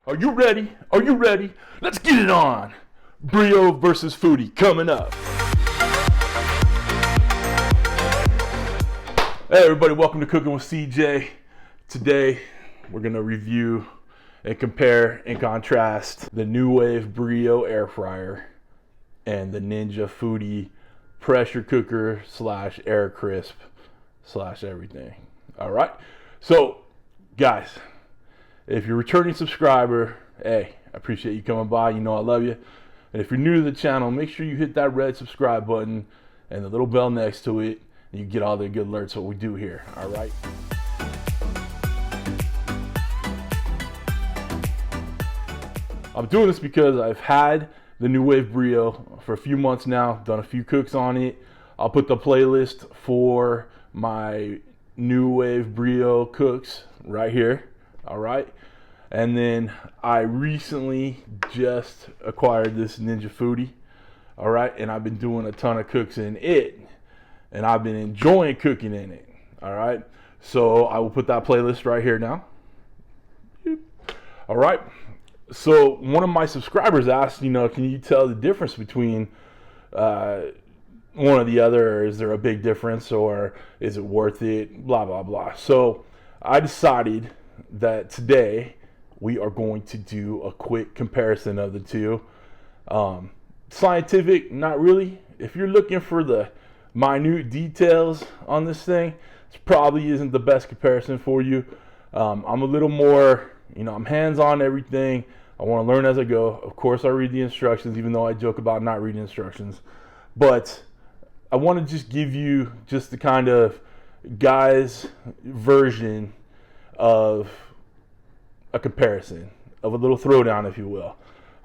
Are you ready? Are you ready? Let's get it on. Brio versus Foodie coming up. Hey everybody, welcome to Cooking with CJ. Today we're gonna review and compare and contrast the NuWave Brio Air Fryer and the Ninja Foodi pressure cooker slash air crisp slash everything. All right, so guys, if you're a returning subscriber, hey, I appreciate you coming by. You know I love you. And if you're new to the channel, make sure you hit that red subscribe button and the little bell next to it, and you get all the good alerts what we do here. All right. I'm doing this because I've had the NuWave Brio for a few months now, done a few cooks on it. I'll put the playlist for my NuWave Brio cooks right here. All right. And then I recently just acquired this Ninja Foodi. All right. And I've been doing a ton of cooks in it, and I've been enjoying cooking in it. All right. So I will put that playlist right here now. All right. So one of my subscribers asked, can you tell the difference between one or the other? Or is there a big difference, or is it worth it? Blah, blah, blah. So I decided that today we are going to do a quick comparison of the two. Scientific, not really. If you're looking for the minute details on this thing, this probably isn't the best comparison for you. I'm a little more, I'm hands-on everything. I want to learn as I go. Of course, I read the instructions, even though I joke about not reading instructions. But I want to just give you just the kind of guy's version of a comparison, of a little throwdown, if you will.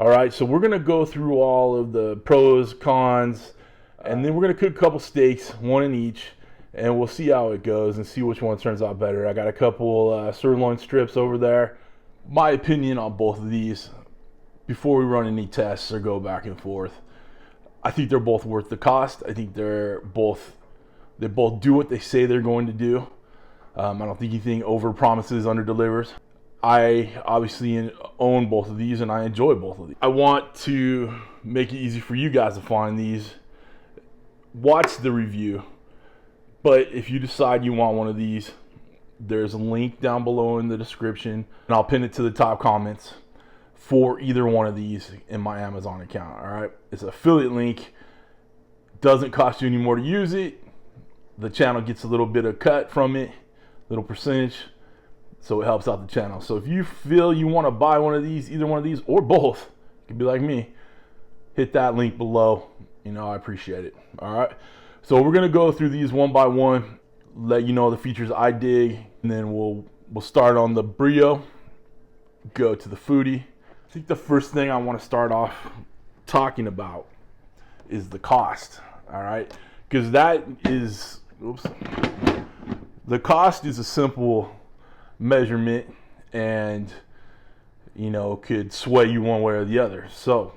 All right, so we're going to go through all of the pros, cons, and then we're going to cook a couple steaks, one in each, and we'll see how it goes and see which one turns out better. I got a couple sirloin strips over there. My opinion on both of these, before we run any tests or go back and forth, I think they're both worth the cost. I think they both do what they say they're going to do. I don't think anything over promises, under delivers. I obviously own both of these and I enjoy both of these. I want to make it easy for you guys to find these. Watch the review. But if you decide you want one of these, there's a link down below in the description, and I'll pin it to the top comments for either one of these in my Amazon account. All right, it's an affiliate link. Doesn't cost you any more to use it. The channel gets a little bit of cut from it, little percentage, so it helps out the channel. So if you feel you want to buy one of these, either one of these or both, you can be like me, hit that link below. I appreciate it. All right, so we're gonna go through these one by one, let you know the features I dig, and then we'll start on the Brio, go to the Foodie. I think the first thing I want to start off talking about is the cost. All right, because that is, the cost is a simple measurement, and could sway you one way or the other. So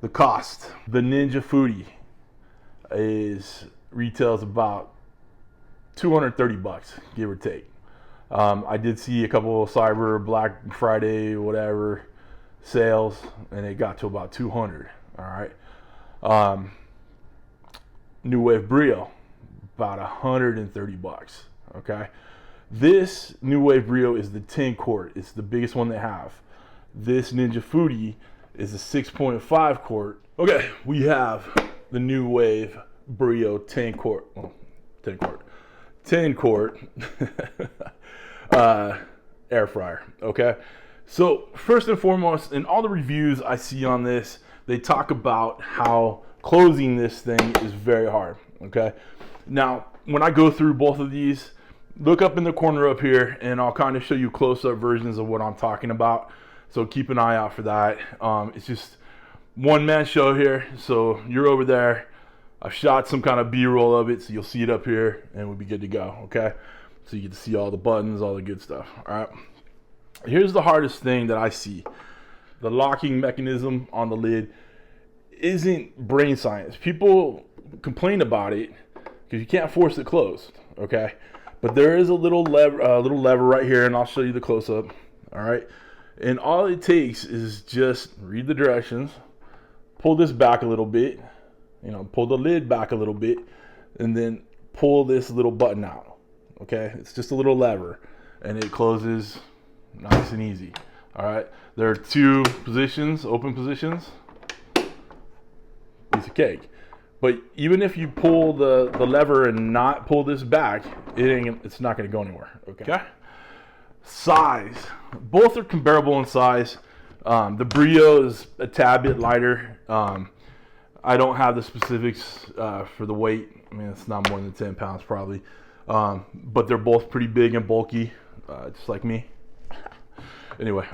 the cost, the Ninja Foodi retails about $230, give or take. I did see a couple of Cyber, Black Friday, whatever sales, and it got to about $200. All right. NuWave Brio, about $130. Okay. This NuWave Brio is the 10 quart. It's the biggest one they have. This Ninja Foodi is a 6.5 quart. Okay, we have the NuWave Brio 10 quart. Well, 10 quart. 10 quart air fryer. Okay. So first and foremost, in all the reviews I see on this, they talk about how closing this thing is very hard. Okay. Now, when I go through both of these, look up in the corner up here and I'll kind of show you close-up versions of what I'm talking about. So keep an eye out for that. It's just one-man show here. So you're over there. I've shot some kind of B-roll of it, so you'll see it up here and we'll be good to go. Okay. So you get to see all the buttons, all the good stuff. All right. Here's the hardest thing that I see. The locking mechanism on the lid isn't brain science. People complain about it because you can't force it closed, okay? But there is a little lever right here, and I'll show you the close-up, all right? And all it takes is just read the directions, pull this back a little bit, you know, pull the lid back a little bit, and then pull this little button out. Okay, it's just a little lever, and it closes nice and easy. All right, there are 2 positions, open positions. Piece of cake. But even if you pull the lever and not pull this back, it's not going to go anywhere. Okay. Size. Both are comparable in size. The Brio is a tad bit lighter. I don't have the specifics for the weight. I mean, it's not more than 10 pounds probably. But they're both pretty big and bulky, just like me. Anyway,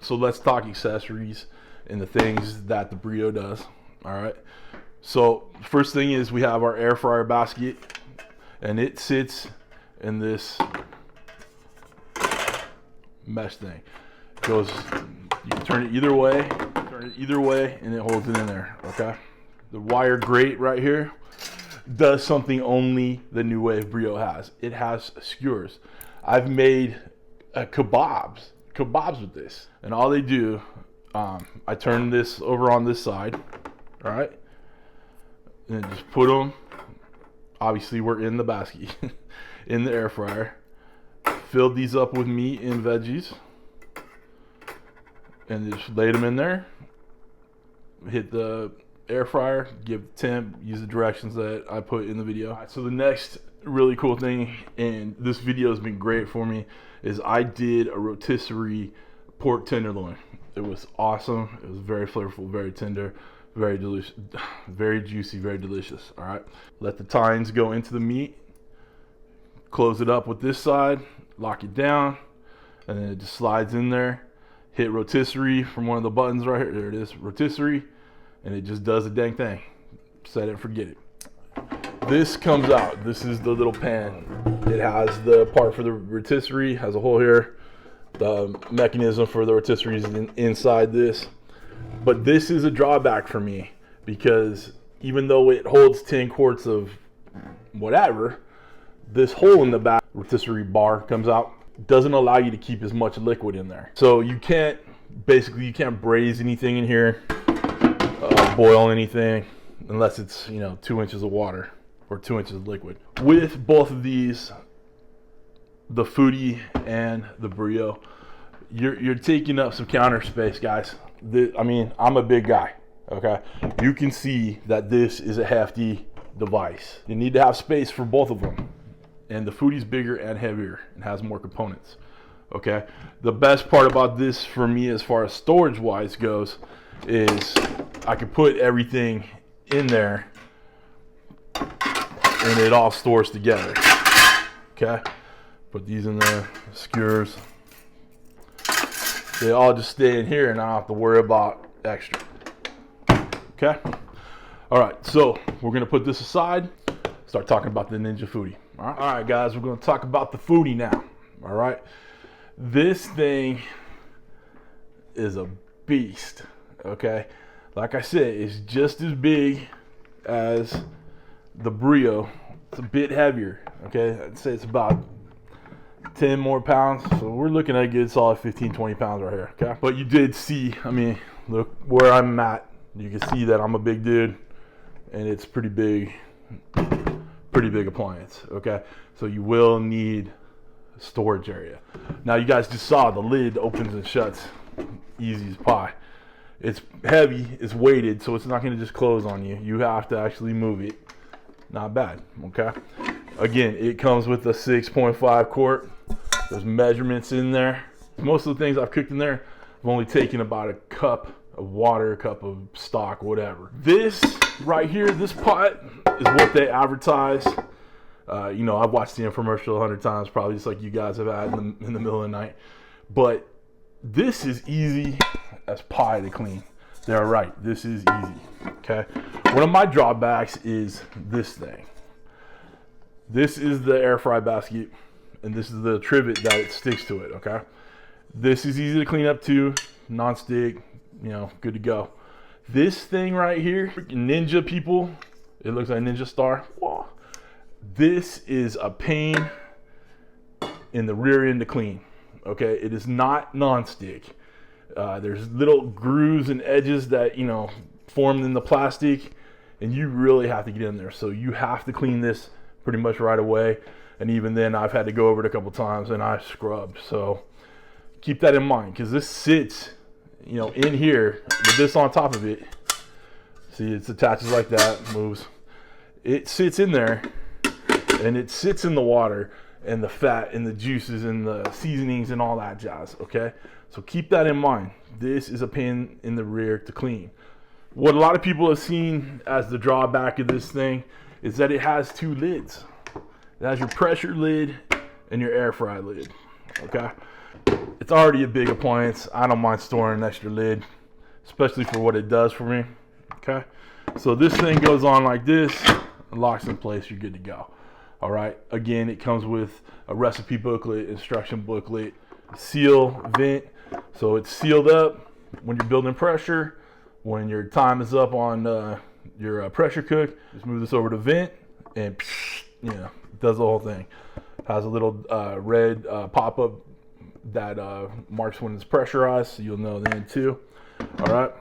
so let's talk accessories and the things that the Brio does. All right. So first thing is we have our air fryer basket, and it sits in this mesh thing. It goes, you can turn it either way, and it holds it in there. Okay. The wire grate right here does something only the NuWave Brio has. It has skewers. I've made kebabs with this, and all they do, I turn this over on this side, all right, and just put them, obviously we're in the basket, in the air fryer, filled these up with meat and veggies, and just laid them in there, hit the air fryer, give temp, use the directions that I put in the video. Right, so the next really cool thing, and this video has been great for me, is I did a rotisserie pork tenderloin. It was awesome. It was very flavorful, very tender, very delicious, very juicy, very delicious. All right, let the tines go into the meat, close it up with this side, lock it down, and then it just slides in there. Hit rotisserie from one of the buttons right here. There it is, rotisserie, and it just does the dang thing. Set it and forget it. This comes out. This is the little pan. It has the part for the rotisserie, has a hole here. The mechanism for the rotisserie is inside this. But this is a drawback for me, because even though it holds 10 quarts of whatever, this hole in the back rotisserie bar comes out, doesn't allow you to keep as much liquid in there. So you can't braise anything in here, boil anything, unless it's, 2 inches of water or 2 inches of liquid. With both of these, the Foodie and the Brio, you're taking up some counter space, guys. I'm a big guy, okay? You can see that this is a hefty device. You need to have space for both of them. And the Foodie's bigger and heavier and has more components, okay? The best part about this for me, as far as storage-wise goes, is I can put everything in there and it all stores together, okay? Put these in there, skewers. They all just stay in here and I don't have to worry about extra, okay? All right, so we're gonna put this aside, start talking about the Ninja Foodi. All right, guys, we're gonna talk about the Foodie now, all right? This thing is a beast, okay? Like I said, it's just as big as the Brio. It's a bit heavier, okay? I'd say it's about 10 more pounds. So we're looking at a good solid 15, 20 pounds right here, okay? But you did see, look where I'm at. You can see that I'm a big dude and it's pretty big appliance, okay? So you will need a storage area. Now you guys just saw the lid opens and shuts easy as pie. It's heavy, it's weighted, so it's not gonna just close on you. You have to actually move it. Not bad, okay? Again, it comes with a 6.5 quart. There's measurements in there. Most of the things I've cooked in there, I've only taken about a cup of water, a cup of stock, whatever. This right here, this pot is what they advertise. I've watched the infomercial 100 times, probably just like you guys have had in the middle of the night. But this is easy as pie to clean. They're right, this is easy, okay? One of my drawbacks is this thing. This is the air fry basket, and this is the trivet that it sticks to it, okay? This is easy to clean up too, non-stick, good to go. This thing right here, freaking Ninja people, it looks like a Ninja star. Whoa. This is a pain in the rear end to clean, okay? It is not nonstick. There's little grooves and edges that, you know, formed in the plastic, and you really have to get in there. So you have to clean this pretty much right away. And even then, I've had to go over it a couple times and I scrubbed. So keep that in mind, because this sits, you know, in here with this on top of it. See, it attaches like that, moves. It sits in there, and it sits in the water and the fat and the juices and the seasonings and all that jazz, okay? So keep that in mind. This is a pain in the rear to clean. What a lot of people have seen as the drawback of this thing is that it has two lids. It has your pressure lid and your air fry lid, okay? It's already a big appliance. I don't mind storing an extra lid, especially for what it does for me, okay? So this thing goes on like this, locks in place, you're good to go. All right, again, it comes with a recipe booklet, instruction booklet, seal, vent. So it's sealed up when you're building pressure. When your time is up on your pressure cook, just move this over to vent, and you know, it does the whole thing. Has a little red pop-up that marks when it's pressurized, so you'll know then too. All right,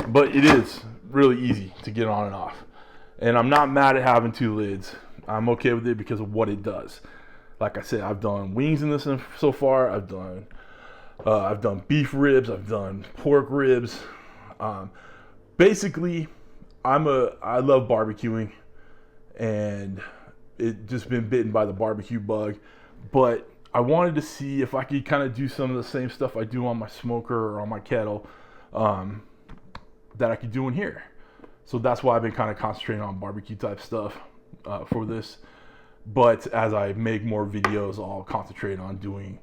but it is really easy to get on and off, and I'm not mad at having two lids. I'm okay with it because of what it does. Like I said, I've done wings in this so far. I've done beef ribs. I've done pork ribs. Basically, I love barbecuing, and it just been bitten by the barbecue bug. But I wanted to see if I could kind of do some of the same stuff I do on my smoker or on my kettle, that I could do in here. So that's why I've been kind of concentrating on barbecue type stuff for this. But as I make more videos, I'll concentrate on doing,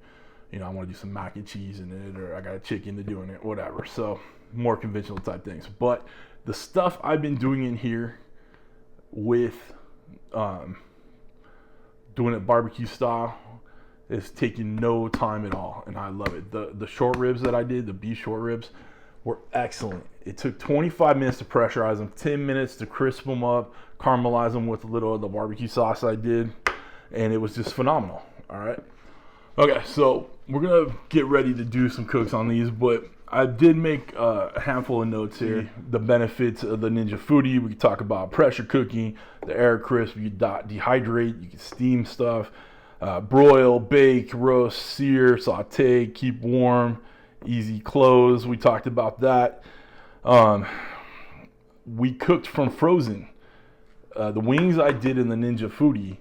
you know, I want to do some mac and cheese in it, or I got a chicken to do in it, whatever. So more conventional type things. But the stuff I've been doing in here with doing it barbecue style is taking no time at all, and I love it. The short ribs that I did, the beef short ribs, were excellent. It took 25 minutes to pressurize them, 10 minutes to crisp them up, caramelize them with a little of the barbecue sauce I did, and it was just phenomenal. All right. Okay, so we're gonna get ready to do some cooks on these, but I did make a handful of notes here. The benefits of the Ninja Foodi. We can talk about pressure cooking, the air crisp. You dehydrate, you can steam stuff, broil, bake, roast, sear, saute, keep warm, easy close. We talked about that. We cooked from frozen. The wings I did in the Ninja Foodi,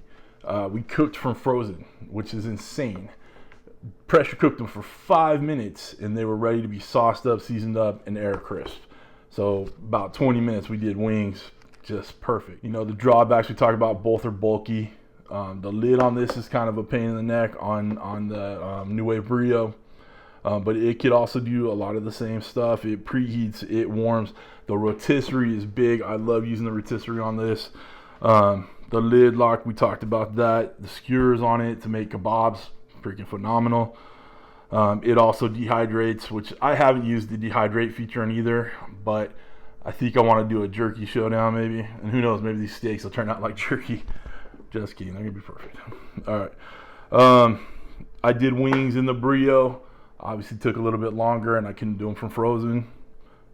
we cooked from frozen, which is insane. Pressure cooked them for 5 minutes, and they were ready to be sauced up, seasoned up, and air crisp. So about 20 minutes we did wings, just perfect. You know, the drawbacks we talked about, both are bulky. The lid on this is kind of a pain in the neck on the NuWave Brio, but it could also do a lot of the same stuff. It preheats, it warms. The rotisserie is big. I love using the rotisserie on this. The lid lock, we talked about that. The skewers on it to make kebabs, freaking phenomenal. It also dehydrates, which I haven't used the dehydrate feature on either, but I think I want to do a jerky showdown maybe, and who knows, maybe these steaks will turn out like jerky. Just kidding, they're gonna be perfect. All right, I did wings in the Brio. Obviously took a little bit longer, and I couldn't do them from frozen.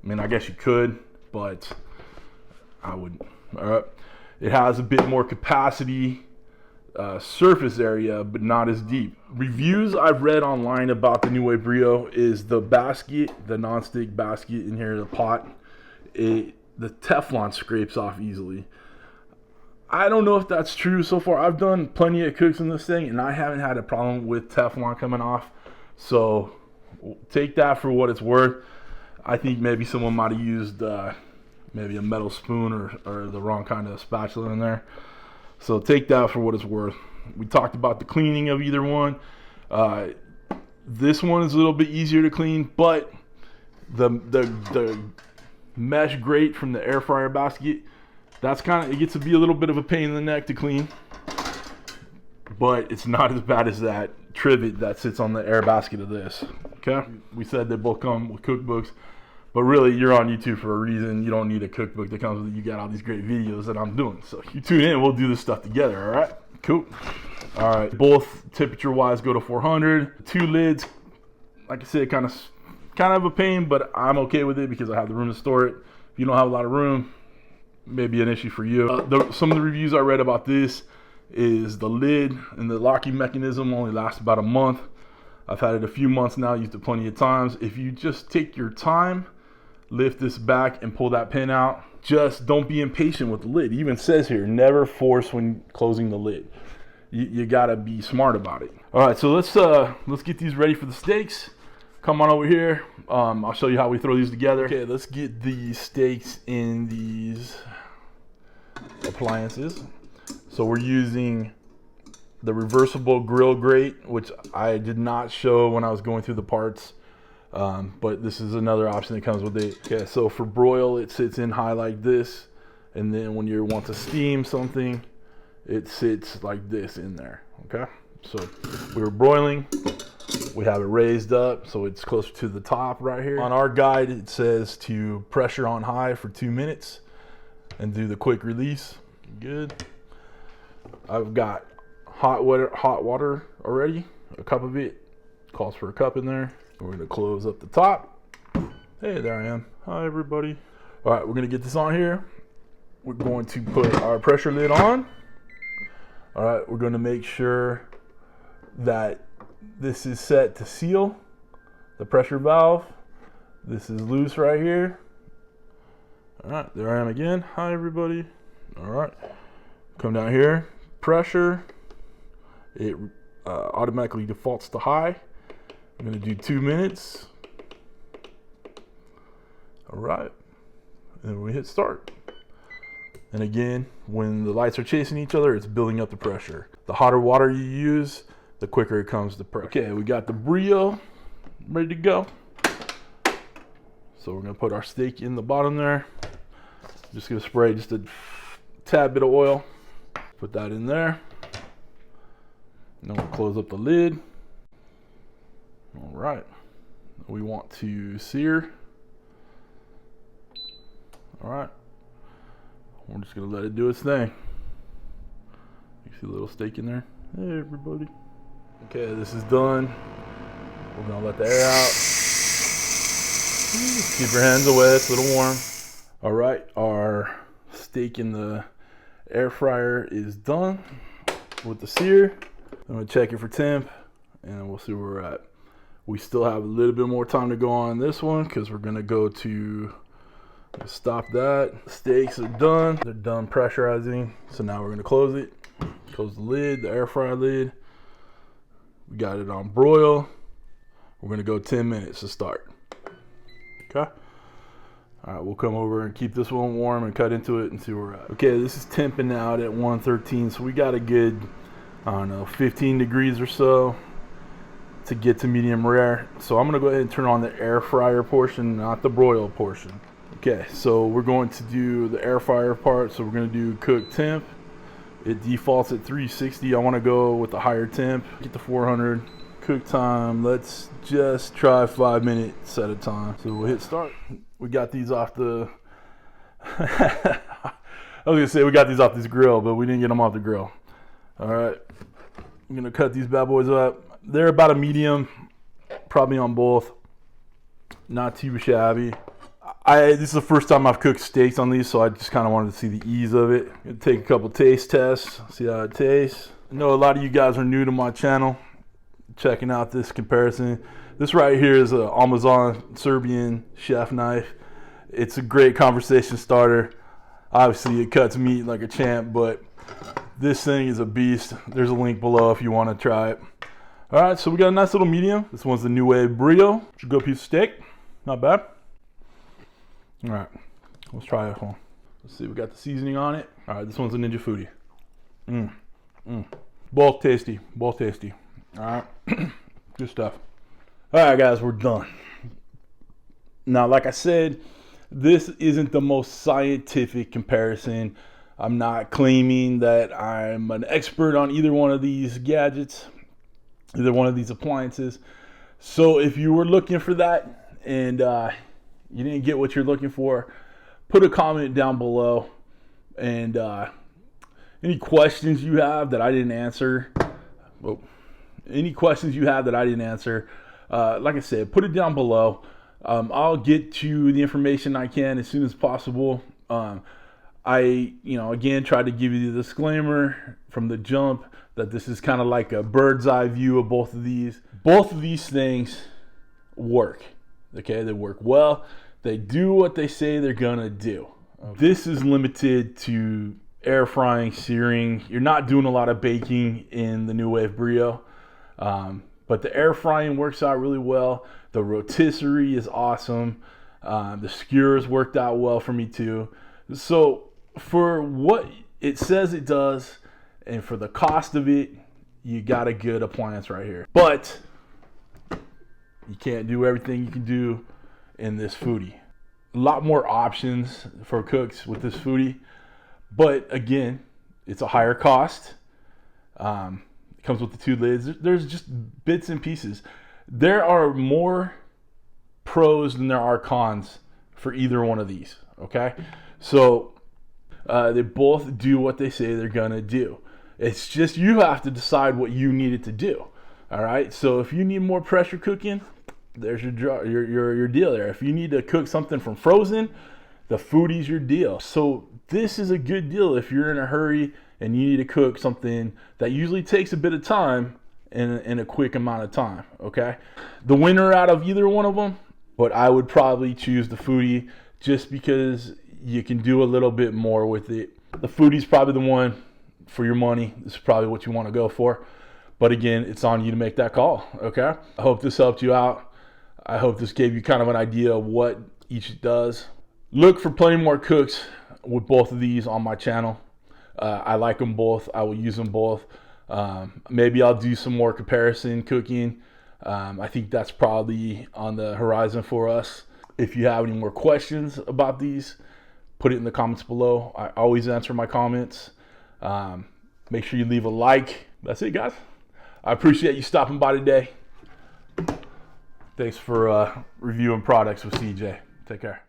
I mean, I guess you could, but I wouldn't. All right, it has a bit more capacity, surface area, but not as deep. Reviews I've read online about the NuWave Brio is the basket, the non-stick basket in here, the pot, the Teflon scrapes off easily. I don't know if that's true so far. I've done plenty of cooks in this thing, and I haven't had a problem with Teflon coming off. So take that for what it's worth. I think maybe someone might have used maybe a metal spoon or the wrong kind of spatula in there. So take that for what it's worth. We talked about the cleaning of either one. This one is a little bit easier to clean, but the mesh grate from the air fryer basket, that's it gets to be a little bit of a pain in the neck to clean, but it's not as bad as that trivet that sits on the air basket of this. Okay, we said they both come with cookbooks. But really, you're on YouTube for a reason. You don't need a cookbook that comes with it. You got all these great videos that I'm doing. So you tune in, we'll do this stuff together, all right? Cool. All right, both temperature-wise go to 400. 2 lids, like I said, kind of a pain, but I'm okay with it because I have the room to store it. If you don't have a lot of room, maybe an issue for you. Some of the reviews I read about this is the lid and the locking mechanism only lasts about a month. I've had it a few months now, used it plenty of times. If you just take your time, lift this back and pull that pin out, just don't be impatient with the lid. It even says here, never force when closing the lid. You gotta be smart about it. All right, so let's get these ready for the steaks. Come on over here. I'll show you how we throw these together. Okay, let's get these steaks in these appliances. So we're using the reversible grill grate, which I did not show when I was going through the parts, but this is another option that comes with it. Okay, so for broil, it sits in high like this, and then when you want to steam something, it sits like this in there. Okay, so we were broiling, we have it raised up so it's closer to the top right here. On our guide, it says to pressure on high for 2 minutes and do the quick release. Good. I've got hot water already, a cup of it. Calls for a cup in there. We're gonna close up the top. Hey, there I am. Hi, everybody. All right, we're gonna get this on here. We're going to put our pressure lid on. All right, we're gonna make sure that this is set to seal the pressure valve. This is loose right here. All right, there I am again. Hi, everybody. All right, come down here, pressure. It automatically defaults to high. I'm gonna do 2 minutes. All right, and we hit start. And again, when the lights are chasing each other, it's building up the pressure. The hotter water you use, the quicker it comes to pressure. Okay, we got the Brio ready to go. So we're gonna put our steak in the bottom there. Just gonna spray just a tad bit of oil. Put that in there. Then we'll close up the lid. All right. We want to sear. All right. We're just gonna let it do its thing. You see a little steak in there? Hey, everybody. Okay, this is done. We're gonna let the air out. Keep your hands away, it's a little warm. All right, our steak in the air fryer is done with the sear. I'm gonna check it for temp and we'll see where we're at. We still have a little bit more time to go on this one because we're gonna go to stop that. Steaks are done. They're done pressurizing. So now we're gonna close it. Close the lid, the air fryer lid. We got it on broil. We're gonna go 10 minutes to start. Okay. All right, we'll come over and keep this one warm and cut into it and see where we're at. Okay, this is temping out at 113, so we got a good, I don't know, 15 degrees or so to get to medium rare. So I'm gonna go ahead and turn on the air fryer portion, not the broil portion. Okay, so we're going to do the air fryer part. So we're gonna do cook temp. It defaults at 360. I wanna go with the higher temp, get the 400. Cook time, let's just try 5 minutes at a time. So we'll hit start. We got these off the, I was gonna say we got these off this grill, but we didn't get them off the grill. All right, I'm gonna cut these bad boys up. They're about a medium, probably on both. Not too shabby. This is the first time I've cooked steaks on these, so I just kind of wanted to see the ease of it. Gonna take a couple taste tests, see how it tastes. I know a lot of you guys are new to my channel, checking out this comparison. This right here is an Almazan Serbian Chef Knife. It's a great conversation starter. Obviously it cuts meat like a champ, but this thing is a beast. There's a link below if you want to try it. All right, so we got a nice little medium. This one's the NuWave Brio. It's a good piece of steak, not bad. All right, let's try this one. Let's see, we got the seasoning on it. All right, this one's a Ninja Foodi. Both tasty, both tasty. All right, good stuff. All right, guys, we're done. Now, like I said, this isn't the most scientific comparison. I'm not claiming that I'm an expert on either one of these gadgets, either one of these appliances. So if you were looking for that and you didn't get what you're looking for, put a comment down below. And any questions you have that I didn't answer, like I said, put it down below. I'll get to the information I can as soon as possible. Again, try to give you the disclaimer from the jump that this is kind of like a bird's eye view of both of these. Both of these things work. Okay, they work well. They do what they say they're gonna do. Okay. This is limited to air frying, searing. You're not doing a lot of baking in the NuWave Brio, but the air frying works out really well. The rotisserie is awesome. The skewers worked out well for me too. So for what it says it does, and for the cost of it, you got a good appliance right here. But you can't do everything you can do in this Foodie. A lot more options for cooks with this Foodie, but again, it's a higher cost. It comes with the 2 lids. There's just bits and pieces. There are more pros than there are cons for either one of these. Okay, so they both do what they say they're gonna do. It's just you have to decide what you need it to do. All right, so if you need more pressure cooking, there's your deal there. If you need to cook something from frozen, the Foodie's your deal. So this is a good deal if you're in a hurry and you need to cook something that usually takes a bit of time in a quick amount of time. Okay, the winner out of either one of them, but I would probably choose the Foodie just because you can do a little bit more with it. The Foodie's probably the one for your money. This is probably what you want to go for. But again, it's on you to make that call, okay? I hope this helped you out. I hope this gave you kind of an idea of what each does. Look for plenty more cooks with both of these on my channel. I like them both. I will use them both. Maybe I'll do some more comparison cooking. I think that's probably on the horizon for us. If you have any more questions about these, put it in the comments below. I always answer my comments. Make sure you leave a like. That's it, guys. I appreciate you stopping by today. Thanks for reviewing products with CJ. Take care.